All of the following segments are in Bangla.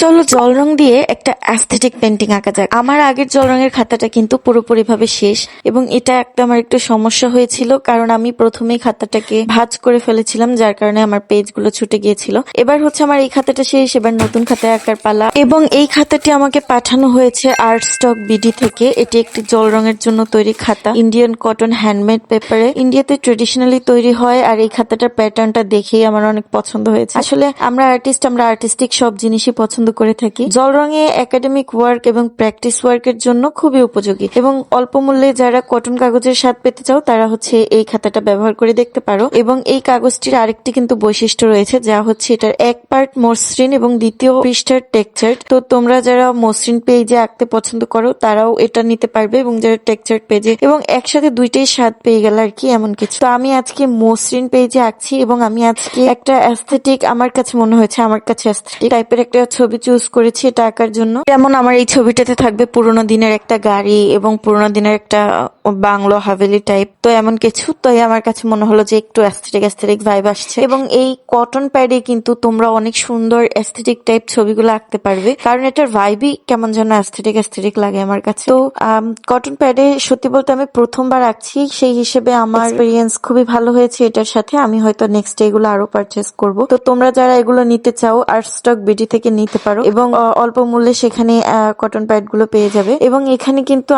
চলো জল রং দিয়ে একটা অ্যাস্থেটিক পেন্টিং আঁকা যাক। আমার আগের জল রঙের খাতাটা কিন্তু পুরোপুরি ভাবে শেষ এবং এটা একটা আমার একটু সমস্যা হয়েছিল, কারণ আমি প্রথমেই খাতাটাকে ভাঁজ করে ফেলেছিলাম, যার কারণে আমার পেজগুলো ছুটে গিয়েছিল। এবার হচ্ছে আমার এই খাতাটা শেষ, এবার নতুন খাতায় আঁকার পালা। এবং এই খাতাটি আমাকে পাঠানো হয়েছে আর্ট স্টক বিডি থেকে। এটি একটি জল রঙের জন্য তৈরি খাতা, ইন্ডিয়ান কটন হ্যান্ডমেড পেপারে, ইন্ডিয়াতে ট্রেডিশনালি তৈরি হয়। আর এই খাতাটার প্যাটার্নটা দেখেই আমার অনেক পছন্দ হয়েছে। আসলে আমরা আর্টিস্টিক সব জিনিসই পছন্দ করে থাকি। জল রঙে একাডেমিক ওয়ার্ক এবং প্র্যাকটিস ওয়ার্কের জন্য খুবই উপযোগী এবং অল্প মূল্যে যারা কটন কাগজের স্বাদ পেতে চাও তারা হচ্ছে এই খাতাটা ব্যবহার করে দেখতে পারো। এবং এই কাগজটির আরেকটি কিন্তু বৈশিষ্ট্য রয়েছে, যা হচ্ছে এটার এক পার্ট মসৃণ এবং দ্বিতীয় পৃষ্ঠার টেক্সচার। তো তোমরা যারা মসৃণ পেজে আঁকতে পছন্দ করো তারাও এটা নিতে পারবে, এবং যারা টেক্সচার পেজে, এবং একসাথে দুইটাই স্বাদ পেয়ে গেল আর কি, এমন কিছু। তো আমি আজকে মসৃণ পেজে আঁকছি এবং আমি আজকে একটা অ্যাস্থেটিক, আমার কাছে মনে হয়েছে আমার কাছে অ্যাস্থেটিক টাইপের একটা ছবি চুজ করেছি এটা আঁকার জন্য। যেমন আমার এই ছবিটাতে থাকবে পুরোনো দিনের একটা গাড়ি এবং পুরোনো দিনের একটা বাংলো হাভেলি টাইপ, তো এমন কিছু। তো আমার কাছে মনে হলো যে একটু অ্যাস্থেটিক ভাইব আসছে, এবং এই কটন প্যাডে কিন্তু তোমরা অনেক সুন্দর অ্যাস্থেটিক টাইপ ছবিগুলো আঁকতে পারবে, কারণ এটার ভাইবই কেমন যেন অ্যাস্থেটিক লাগে আমার কাছে। তো কটন প্যাডে সত্যি বলতে আমি প্রথমবার আঁকছি, সেই হিসেবে আমার এক্সপিরিয়েন্স খুবই ভালো হয়েছে এটার সাথে। আমি হয়তো নেক্সট ডে এগুলো আরো পারচেস করব। তো তোমরা যারা এগুলো নিতে চাও আর্ট স্টক বিডি থেকে নিতে পারো, এবং অল্প মূল্যে সেখানে কটন প্যাড গুলো পেয়ে যাবে। এবং এখানে কিন্তু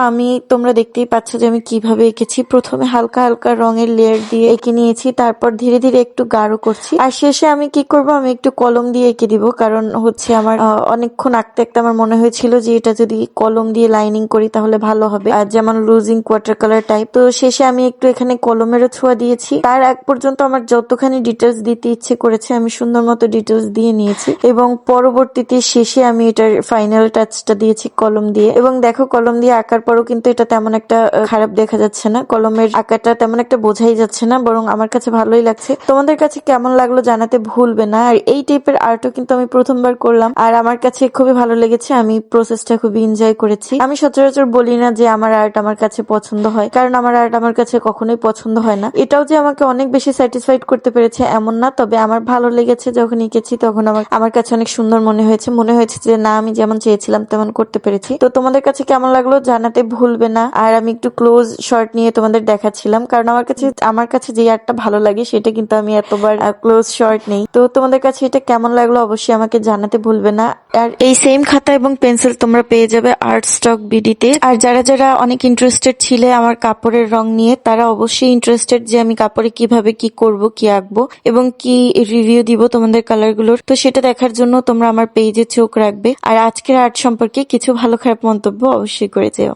তোমরা দেখতেই পাচ্ছ যে আমি কিভাবে এঁকেছি। প্রথমে হালকা হালকা রঙের লেয়ার দিয়ে এঁকে নিয়েছি, তারপর ধীরে ধীরে একটু গাঢ় করছি, আর শেষে আমি কি করব, আমি একটু কলম দিয়ে এঁকে দিব। কারণ হচ্ছে আমার অনেকক্ষণ আঁকতে আঁকতে আমার মনে হয়েছিল যে এটা যদি কলম দিয়ে লাইনিং করি তাহলে ভালো হবে, আর যেমন লুজিং ওয়াটার কালার টাইপ। তো শেষে আমি একটু এখানে কলমেরও ছোঁয়া দিয়েছি। তার আগ পর্যন্ত আমার যতখানি ডিটেলস দিতে ইচ্ছে করেছে আমি সুন্দর মতো ডিটেলস দিয়ে নিয়েছি, এবং পরবর্তীতে শেষে আমি এটার ফাইনাল টাচটা দিয়েছি কলম দিয়ে। এবং দেখো, কলম দিয়ে আঁকার পরও কিন্তু এটা তেমন একটা খারাপ দেখা যাচ্ছে না, কলমের আঁকাটা তেমন একটা বোঝাই যাচ্ছে না, বরং আমার কাছে ভালোই লাগছে। তোমাদের কাছে কেমন লাগলো জানাতে ভুলবে না। আর এই টাইপের আর্টও কিন্তু আমি প্রথমবার করলাম, আর আমার কাছে খুবই ভালো লেগেছে। আমি প্রসেসটা খুবই এনজয় করেছি। আমি সচরাচর বলি না যে আমার আর্ট আমার কাছে পছন্দ হয়, কারণ আমার আর্ট আমার কাছে কখনোই পছন্দ হয় না। এটাও যে আমাকে অনেক বেশি স্যাটিসফাইড করতে পেরেছে এমন না, তবে আমার ভালো লেগেছে। যখন এঁকেছি তখন আমার কাছে অনেক সুন্দর মনে হয়েছে যে না, আমি যেমন চেয়েছিলাম তেমন করতে পেরেছি। তো তোমাদের কাছে কেমন লাগলো জানাতে ভুলবে না। আর আমি একটু ক্লোজ শট নিয়ে তোমাদের দেখাচ্ছিলাম, কারণ আমার কাছে যে আর্টটা ভালো লাগে সেটা কিন্তু আমি এতবার ক্লোজ শট নেই। তো তোমাদের কাছে এটা কেমন লাগলো অবশ্যই আমাকে জানাতে ভুলবে না। আর এই সেম খাতা এবং পেন্সিল তোমরা পেয়ে যাবে আর্ট স্টক বিডিতে। আর যারা যারা অনেক ইন্টারেস্টেড ছিলে আমার কাপড়ের রং নিয়ে, তারা অবশ্যই ইন্টারেস্টেড যে আমি কাপড়ে কিভাবে কি করব, কি আঁকবো এবং কি রিভিউ দিব তোমাদের কালার গুলোর। তো সেটা দেখার জন্য তোমরা আমার পেজে চোখ রাখবে। আর আজকের আর্ট সম্পর্কে কিছু ভালো খারাপ মন্তব্য অবশ্যই করে যেও।